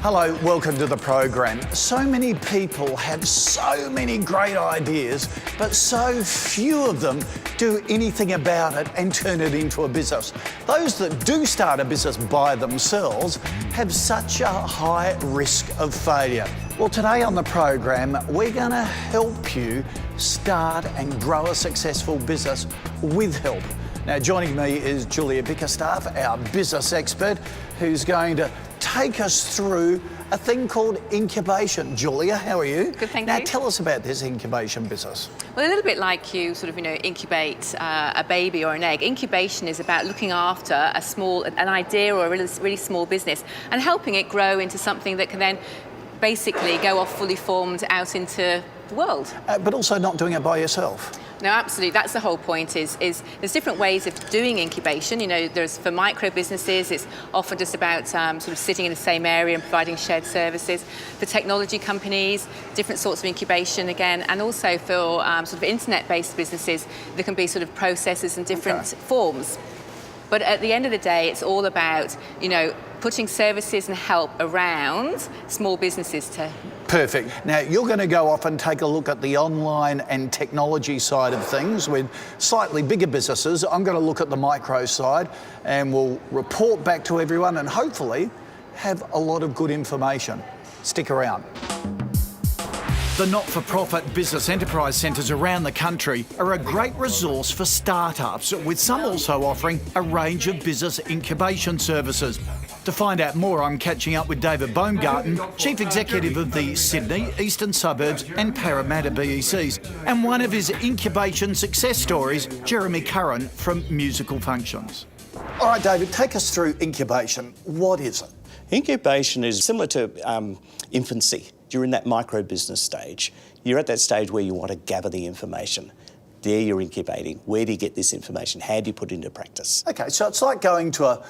Hello, welcome to the program. So many people have so many great ideas, but so few of them do anything about it and turn it into a business. Those that do start a business by themselves have such a high risk of failure. Well, today on the program, we're going to help you start and grow a successful business with help. Now, joining me is Julia Bickerstaff, our business expert, who's going to take us through a thing called incubation. Julia, how are you? Good, thank you. Now, tell us about this incubation business. Well, a little bit like you incubate a baby or an egg. Incubation is about looking after an idea or a really small business and helping it grow into something that can then basically go off fully formed out into the world. But also not doing it by yourself. No, absolutely. That's the whole point. Is there's different ways of doing incubation. You know, there's for micro businesses, it's often just about sort of sitting in the same area and providing shared services. For technology companies, different sorts of incubation again, and also for sort of internet-based businesses, there can be sort of processes and different forms. But at the end of the day, it's all about, you know, putting services and help around small businesses to... Perfect. Now, you're going to go off and take a look at the online and technology side of things with slightly bigger businesses. I'm going to look at the micro side and we'll report back to everyone and hopefully have a lot of good information. Stick around. The not-for-profit business enterprise centres around the country are a great resource for startups, with some also offering a range of business incubation services. To find out more, I'm catching up with David Baumgarten, Chief Executive of the Sydney, Eastern Suburbs and Parramatta BECs, and one of his incubation success stories, Jeremy Curran from Musical Functions. All right, David, take us through incubation. What is it? Incubation is similar to infancy. You're in that micro business stage. You're at that stage where you want to gather the information. There you're incubating. Where do you get this information? How do you put it into practice? Okay, so it's like going to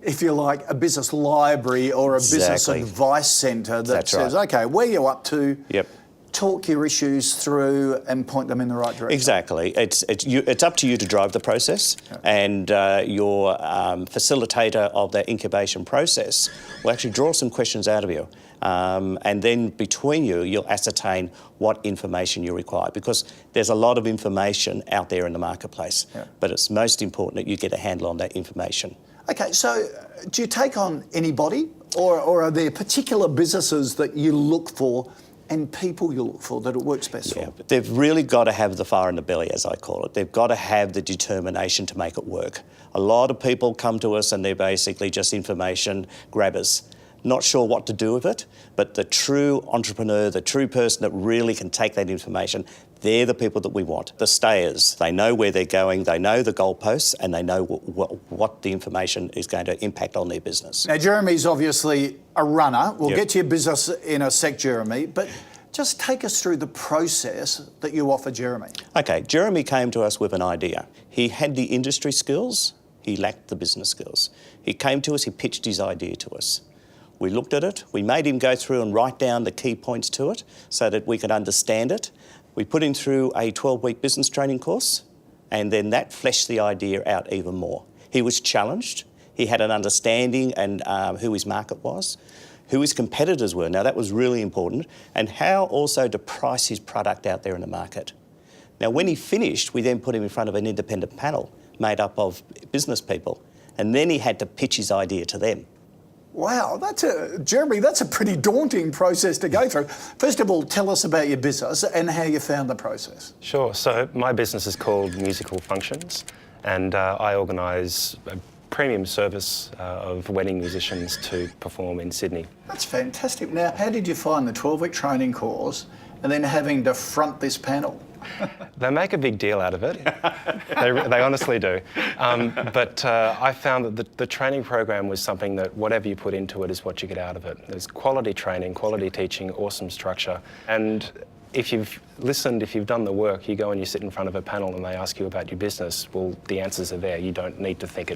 if you like, a business library or a business advice centre that says, OK, where are you up to? Yep. Talk your issues through and point them in the right direction. Exactly. It's up to you to drive the process, and your facilitator of that incubation process will actually draw some questions out of you. And then between you, you'll ascertain what information you require, because there's a lot of information out there in the marketplace, but it's most important that you get a handle on that information. OK, so do you take on anybody, or are there particular businesses that you look for and people you look for that it works best for? But they've really got to have the fire in the belly, as I call it. They've got to have the determination to make it work. A lot of people come to us and they're basically just information grabbers, not sure what to do with it, but the true entrepreneur, the true person that really can take that information, they're the people that we want. The stayers, they know where they're going, they know the goalposts, and they know what the information is going to impact on their business. Now, Jeremy's obviously a runner. We'll get to your business in a sec, Jeremy, but just take us through the process that you offer Jeremy. OK, Jeremy came to us with an idea. He had the industry skills, he lacked the business skills. He came to us, he pitched his idea to us. We looked at it, we made him go through and write down the key points to it so that we could understand it. We put him through a 12-week business training course, and then that fleshed the idea out even more. He was challenged, he had an understanding and who his market was, who his competitors were, now that was really important, and how also to price his product out there in the market. Now when he finished, we then put him in front of an independent panel made up of business people, and then he had to pitch his idea to them. Wow, Jeremy, that's a pretty daunting process to go through. First of all, tell us about your business and how you found the process. Sure. So my business is called Musical Functions, and I organise a premium service of wedding musicians to perform in Sydney. That's fantastic. Now, how did you find the 12-week training course and then having to front this panel? They make a big deal out of it. They honestly do. But I found that the training program was something that whatever you put into it is what you get out of it. There's quality training, quality teaching, awesome structure. And if you've listened, if you've done the work, you go and you sit in front of a panel and they ask you about your business, well, the answers are there. You don't need to think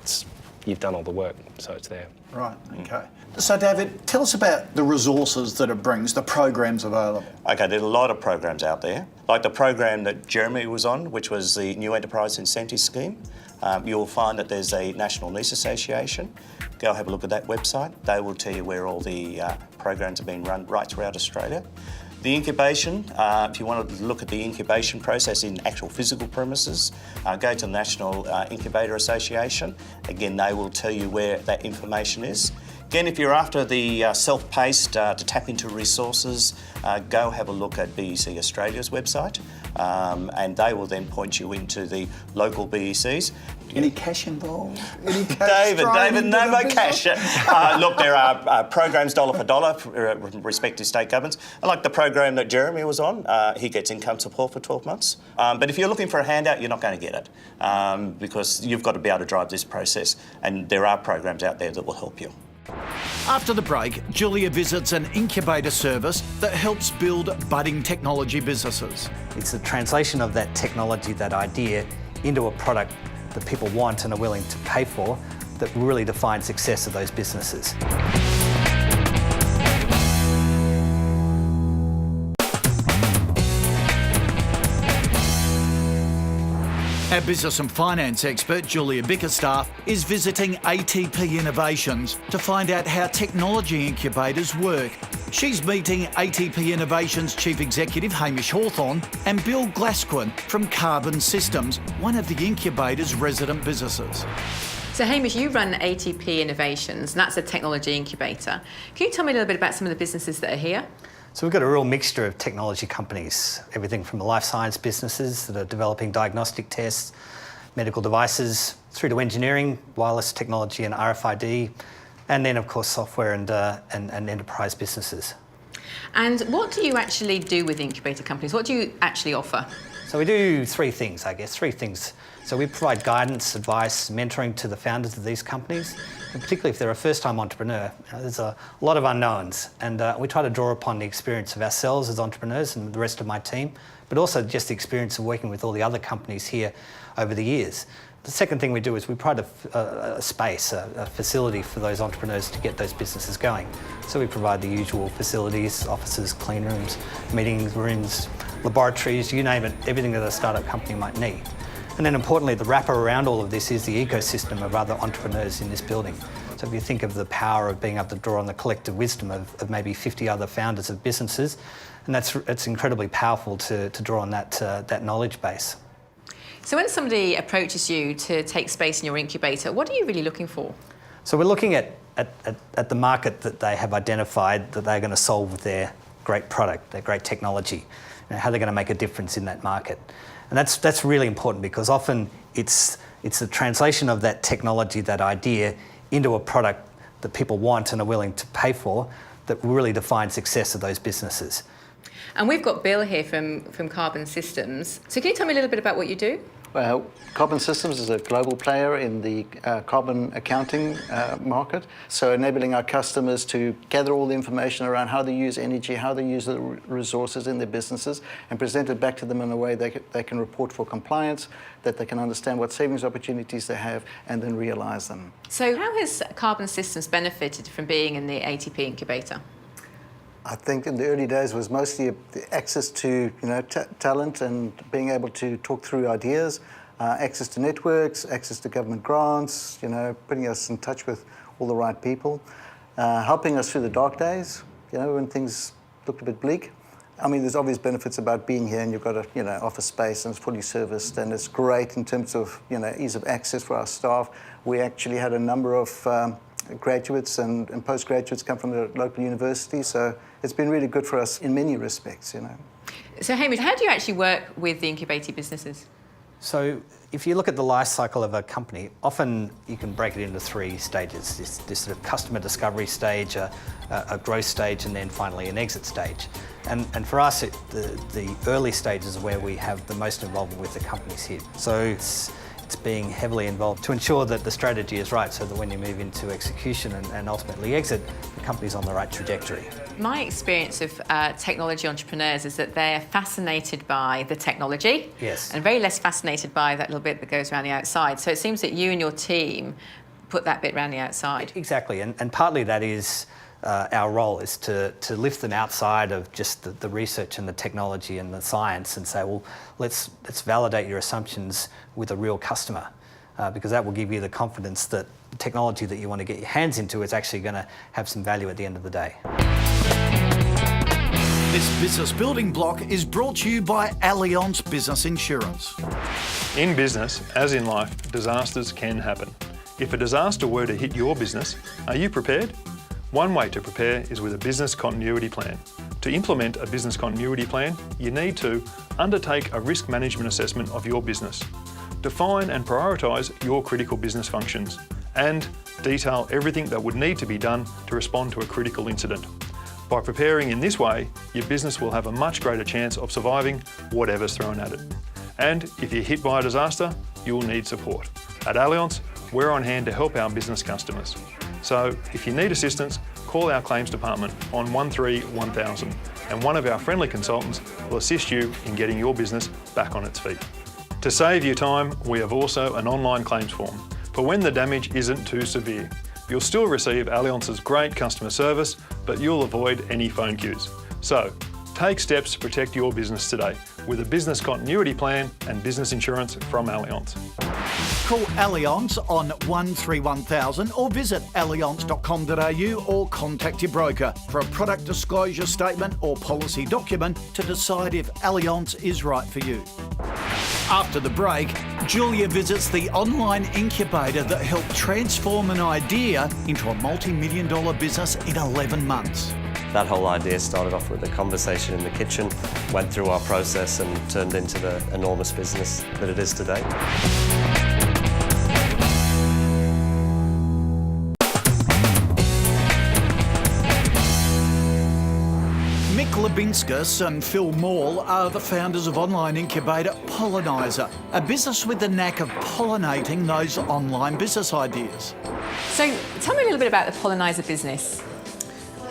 you've done all the work, so it's there. Right, OK. So, David, tell us about the resources that it brings, the programs available. OK, there's a lot of programs out there, like the program that Jeremy was on, which was the New Enterprise Incentive Scheme. You'll find that there's a National Niche Association. Go have a look at that website. They will tell you where all the programs are being run right throughout Australia. The incubation, if you want to look at the incubation process in actual physical premises, go to the National Incubator Association. Again, they will tell you where that information is. Again, if you're after the self-paced to tap into resources, go have a look at BEC Australia's website, and they will then point you into the local BECs. Any cash involved? Any cash David, no more cash. Look, there are programs dollar for dollar with respect to state governments. I like the program that Jeremy was on. He gets income support for 12 months. But if you're looking for a handout, you're not going to get it because you've got to be able to drive this process, and there are programs out there that will help you. After the break, Julia visits an incubator service that helps build budding technology businesses. It's the translation of that technology, that idea, into a product that people want and are willing to pay for that really defines success of those businesses. Our business and finance expert, Julia Bickerstaff, is visiting ATP Innovations to find out how technology incubators work. She's meeting ATP Innovations Chief Executive Hamish Hawthorne and Bill Glasquin from Carbon Systems, one of the incubator's resident businesses. So Hamish, you run ATP Innovations, and that's a technology incubator. Can you tell me a little bit about some of the businesses that are here? So we've got a real mixture of technology companies, everything from the life science businesses that are developing diagnostic tests, medical devices, through to engineering, wireless technology and RFID, and then of course software and enterprise businesses. And what do you actually do with incubator companies? What do you actually offer? So we do three things. So we provide guidance, advice, mentoring to the founders of these companies, and particularly if they're a first-time entrepreneur. There's a lot of unknowns, and we try to draw upon the experience of ourselves as entrepreneurs and the rest of my team, but also just the experience of working with all the other companies here over the years. The second thing we do is we provide a space, a facility for those entrepreneurs to get those businesses going. So we provide the usual facilities, offices, clean rooms, meeting rooms, laboratories, you name it, everything that a startup company might need. And then importantly, the wrapper around all of this is the ecosystem of other entrepreneurs in this building. So if you think of the power of being able to draw on the collective wisdom of maybe 50 other founders of businesses, and it's incredibly powerful to draw on that knowledge base. So when somebody approaches you to take space in your incubator, what are you really looking for? So we're looking at the market that they have identified that they're going to solve with their great product, their great technology, and how they're going to make a difference in that market. And that's really important because often it's the translation of that technology, that idea, into a product that people want and are willing to pay for that really defines success of those businesses. And we've got Bill here from Carbon Systems. So can you tell me a little bit about what you do? Well, Carbon Systems is a global player in the carbon accounting market, so enabling our customers to gather all the information around how they use energy, how they use the resources in their businesses, and present it back to them in a way they can report for compliance, that they can understand what savings opportunities they have, and then realise them. So how has Carbon Systems benefited from being in the ATP incubator? I think in the early days was mostly the access to talent and being able to talk through ideas, access to networks, access to government grants, putting us in touch with all the right people, helping us through the dark days, when things looked a bit bleak. I mean, there's obvious benefits about being here, and you've got a office space and it's fully serviced, and it's great in terms of ease of access for our staff. We actually had a number of graduates and postgraduates come from the local university, so it's been really good for us in many respects. So Hamish, how do you actually work with the incubator businesses? So if you look at the life cycle of a company, often you can break it into three stages. This sort of customer discovery stage, a growth stage, and then finally an exit stage. And for us, the early stages are where we have the most involvement with the companies here. So it's being heavily involved to ensure that the strategy is right, so that when you move into execution and ultimately exit, the company's on the right trajectory. My experience of technology entrepreneurs is that they're fascinated by the technology, yes, and very less fascinated by that little bit that goes around the outside. So it seems that you and your team put that bit around the outside. Exactly, and partly that is our role is to lift them outside of just the research and the technology and the science and say, well, let's validate your assumptions with a real customer. because that will give you the confidence that the technology that you want to get your hands into is actually going to have some value at the end of the day. This business building block is brought to you by Allianz Business Insurance. In business, as in life, disasters can happen. If a disaster were to hit your business, are you prepared? One way to prepare is with a business continuity plan. To implement a business continuity plan, you need to undertake a risk management assessment of your business, define and prioritise your critical business functions, and detail everything that would need to be done to respond to a critical incident. By preparing in this way, your business will have a much greater chance of surviving whatever's thrown at it. And if you're hit by a disaster, you'll need support. At Allianz, we're on hand to help our business customers. So if you need assistance, call our claims department on 131000 and one of our friendly consultants will assist you in getting your business back on its feet. To save you time, we have also an online claims form for when the damage isn't too severe. You'll still receive Allianz's great customer service, but you'll avoid any phone queues. So, take steps to protect your business today with a business continuity plan and business insurance from Allianz. Call Allianz on 131000 or visit allianz.com.au or contact your broker for a product disclosure statement or policy document to decide if Allianz is right for you. After the break, Julia visits the online incubator that helped transform an idea into a multi-million-dollar business in 11 months. That whole idea started off with a conversation in the kitchen, went through our process and turned into the enormous business that it is today. Lebinskas and Phil Maul are the founders of online incubator Polarizer, a business with the knack of pollinating those online business ideas. So tell me a little bit about the Polarizer business.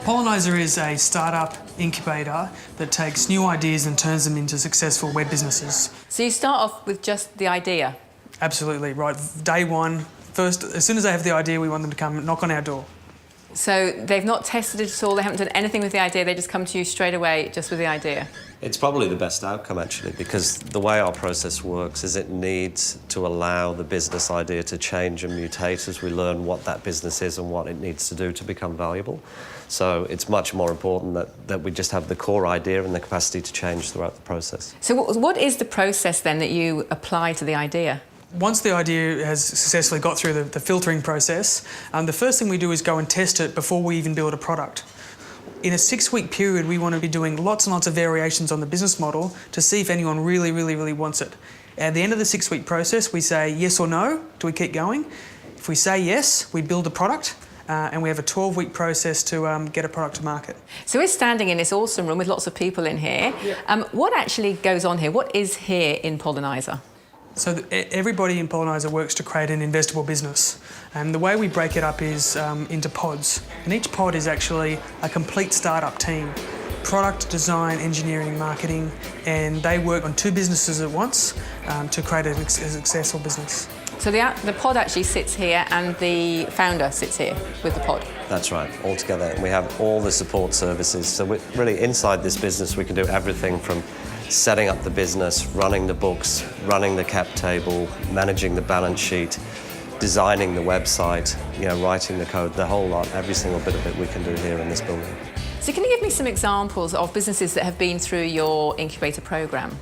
Polarizer is a startup incubator that takes new ideas and turns them into successful web businesses. So you start off with just the idea? Absolutely, right. Day one, first, as soon as they have the idea, we want them to come knock on our door. So they've not tested it at all, they haven't done anything with the idea, they just come to you straight away just with the idea? It's probably the best outcome, actually, because the way our process works is it needs to allow the business idea to change and mutate as we learn what that business is and what it needs to do to become valuable. So it's much more important that we just have the core idea and the capacity to change throughout the process. So what is the process then that you apply to the idea? Once the idea has successfully got through the filtering process, the first thing we do is go and test it before we even build a product. In a 6-week period, we want to be doing lots and lots of variations on the business model to see if anyone really, really, really wants it. At the end of the 6-week process, we say yes or no, do we keep going? If we say yes, we build a product. And we have a 12-week process to get a product to market. So we're standing in this awesome room with lots of people in here. Yeah. What actually goes on here? What is here in Polarizer? So everybody in Polarizer works to create an investable business. And the way we break it up is into pods. And each pod is actually a complete startup team. Product, design, engineering, marketing, and they work on 2 businesses at once to create a successful business. So the pod actually sits here and the founder sits here with the pod? That's right, all together. And we have all the support services. So we're really inside this business, we can do everything from setting up the business, running the books, running the cap table, managing the balance sheet, designing the website, writing the code, the whole lot, every single bit of it we can do here in this building. So can you give me some examples of businesses that have been through your incubator program?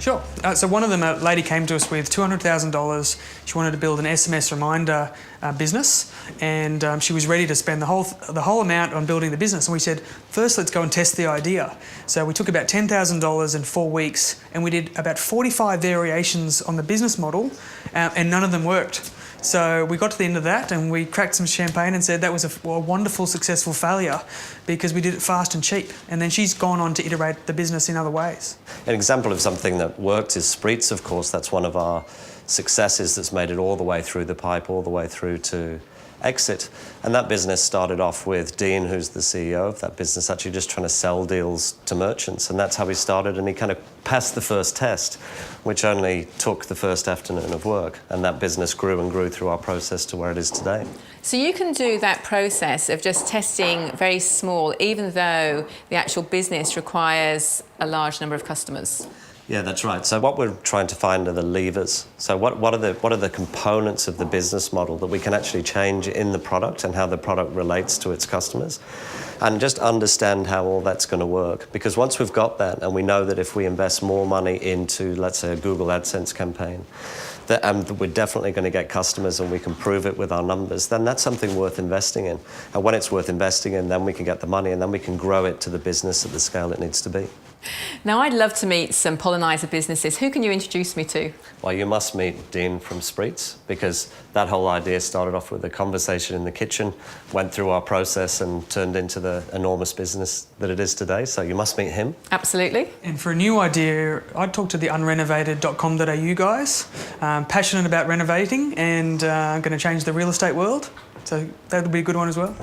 Sure. So one of them, a lady came to us with $200,000. She wanted to build an SMS reminder business, and she was ready to spend the whole amount on building the business. And we said, first, let's go and test the idea. So we took about $10,000 in 4 weeks, and we did about 45 variations on the business model, and none of them worked. So we got to the end of that and we cracked some champagne and said that was a wonderful, successful failure because we did it fast and cheap. And then she's gone on to iterate the business in other ways. An example of something that worked is Spritz, of course. That's one of our successes that's made it all the way through the pipe, all the way through to exit. And that business started off with Dean, who's the CEO of that business, actually just trying to sell deals to merchants. And that's how he started. And he kind of passed the first test, which only took the first afternoon of work. And that business grew and grew through our process to where it is today. So you can do that process of just testing very small, even though the actual business requires a large number of customers? Yeah, that's right. So what we're trying to find are the levers. So what are the components of the business model that we can actually change in the product and how the product relates to its customers, and just understand how all that's going to work. Because once we've got that, and we know that if we invest more money into, let's say, a Google AdSense campaign, and we're definitely going to get customers and we can prove it with our numbers, then that's something worth investing in. And when it's worth investing in, then we can get the money and then we can grow it to the business at the scale it needs to be. Now, I'd love to meet some Polarizer businesses. Who can you introduce me to? Well, you must meet Dean from Spreets, because that whole idea started off with a conversation in the kitchen, went through our process and turned into the enormous business that it is today. So you must meet him. Absolutely. And for a new idea, I'd talk to the unrenovated.com.au guys. Passionate about renovating and going to change the real estate world. So that would be a good one as well.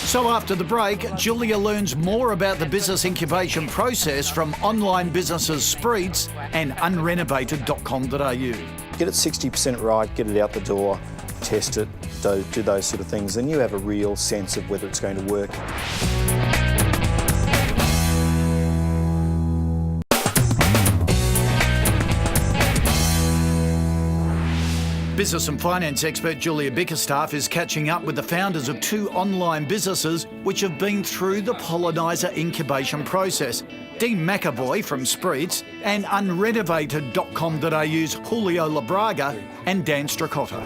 So after the break, Julia learns more about the business incubation process from online businesses Spreets and unrenovated.com.au. Get it 60% right, get it out the door, test it, do those sort of things, and you have a real sense of whether it's going to work. Business and finance expert Julia Bickerstaff is catching up with the founders of 2 online businesses which have been through the Polarizer incubation process. Dean McAvoy from Spreets and unrenovated.com.au's Julio Labraga and Dan Stracotta.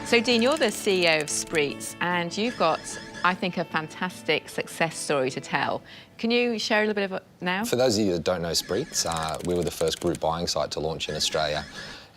So, Dean, you're the CEO of Spreets, and you've got, I think, a fantastic success story to tell. Can you share a little bit of it now? For those of you that don't know Spreets, we were the first group buying site to launch in Australia.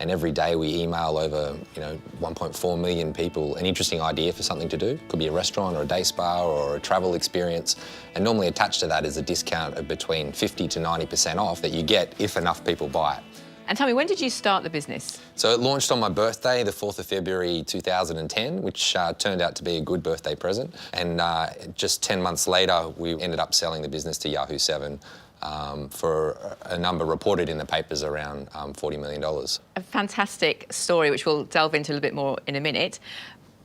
And every day we email over, 1.4 million people an interesting idea for something to do. Could be a restaurant or a day spa or a travel experience. And normally attached to that is a discount of between 50 to 90% off that you get if enough people buy it. And tell me, when did you start the business? So it launched on my birthday, the 4th of February 2010, which turned out to be a good birthday present. And just 10 months later, we ended up selling the business to Yahoo 7. For a number reported in the papers around $40 million. A fantastic story, which we'll delve into a little bit more in a minute.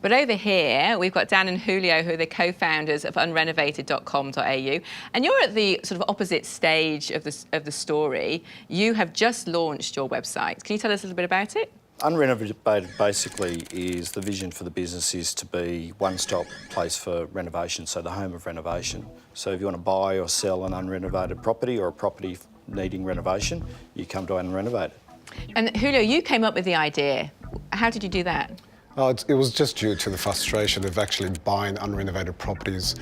But over here, we've got Dan and Julio, who are the co-founders of unrenovated.com.au. And you're at the sort of opposite stage of the story. You have just launched your website. Can you tell us a little bit about it? Unrenovated basically is the vision for the business is to be one-stop place for renovation, so the home of renovation. So if you want to buy or sell an unrenovated property or a property needing renovation, you come to Unrenovated. And Julio, you came up with the idea. How did you do that? It was just due to the frustration of actually buying unrenovated properties,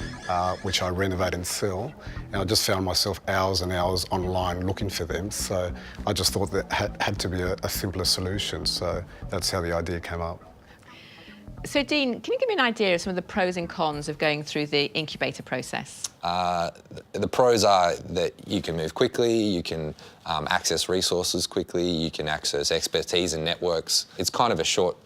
which I renovate and sell. And I just found myself hours and hours online looking for them. So I just thought that had to be a simpler solution. So that's how the idea came up. So Dean, can you give me an idea of some of the pros and cons of going through the incubator process? The pros are that you can move quickly, you can access resources quickly, you can access expertise and networks. It's kind of a short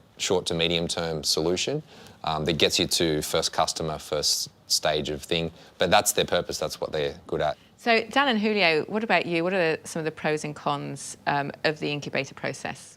to medium term solution that gets you to first customer, first stage of thing. But that's their purpose, that's what they're good at. So Dan and Julio, what about you? What are some of the pros and cons of the incubator process?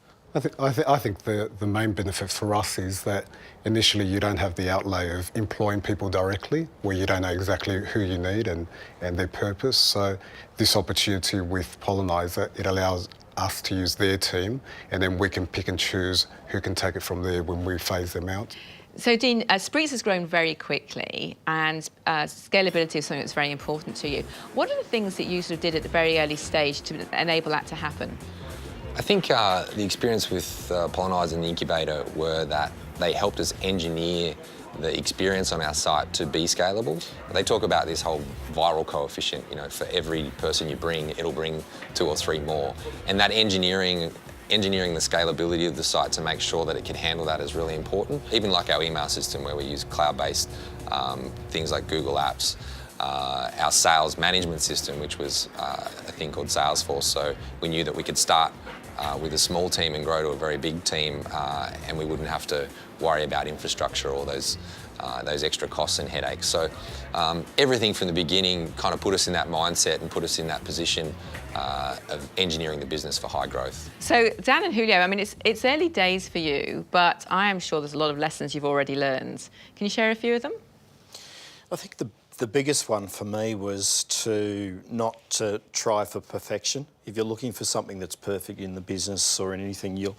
I think the main benefit for us is that initially you don't have the outlay of employing people directly, where you don't know exactly who you need and their purpose. So this opportunity with Polarizer, it allows us to use their team, and then we can pick and choose who can take it from there when we phase them out. So Dean, Spreets has grown very quickly, and scalability is something that's very important to you. What are the things that you sort of did at the very early stage to enable that to happen? I think the experience with Polarizer and the incubator were that they helped us engineer the experience on our site to be scalable. They talk about this whole viral coefficient, for every person you bring, it'll bring 2 or 3 more. And that engineering the scalability of the site to make sure that it can handle that is really important. Even like our email system where we use cloud-based things like Google Apps. Our sales management system, which was a thing called Salesforce, so we knew that we could start with a small team and grow to a very big team, and we wouldn't have to worry about infrastructure or those extra costs and headaches. So everything from the beginning kind of put us in that mindset and put us in that position of engineering the business for high growth. So Dan and Julio, I mean, it's early days for you, but I am sure there's a lot of lessons you've already learned. Can you share a few of them? I think the The biggest one for me was not to try for perfection. If you're looking for something that's perfect in the business or in anything, you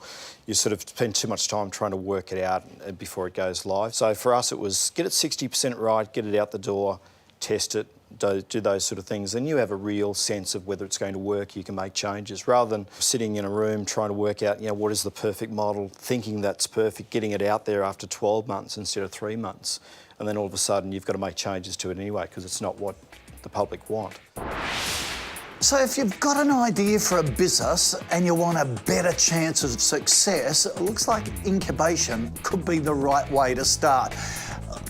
sort of spend too much time trying to work it out before it goes live. So for us, it was get it 60% right, get it out the door, test it, do those sort of things. Then you have a real sense of whether it's going to work. You can make changes rather than sitting in a room trying to work out, what is the perfect model, thinking that's perfect, getting it out there after 12 months instead of 3 months. And then all of a sudden you've got to make changes to it anyway because it's not what the public want. So if you've got an idea for a business and you want a better chance of success, it looks like incubation could be the right way to start.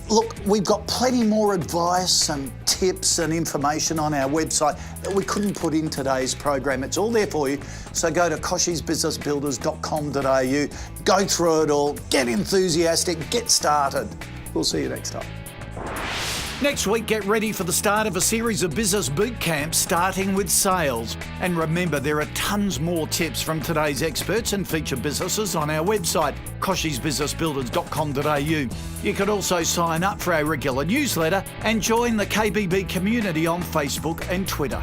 Look, we've got plenty more advice and tips and information on our website that we couldn't put in today's program. It's all there for you. So go to kochiesbusinessbuilders.com.au, go through it all, get enthusiastic, get started. We'll see you next time. Next week, get ready for the start of a series of business boot camps starting with sales. And remember, there are tons more tips from today's experts and featured businesses on our website, kochiesbusinessbuilders.com.au. You can also sign up for our regular newsletter and join the KBB community on Facebook and Twitter.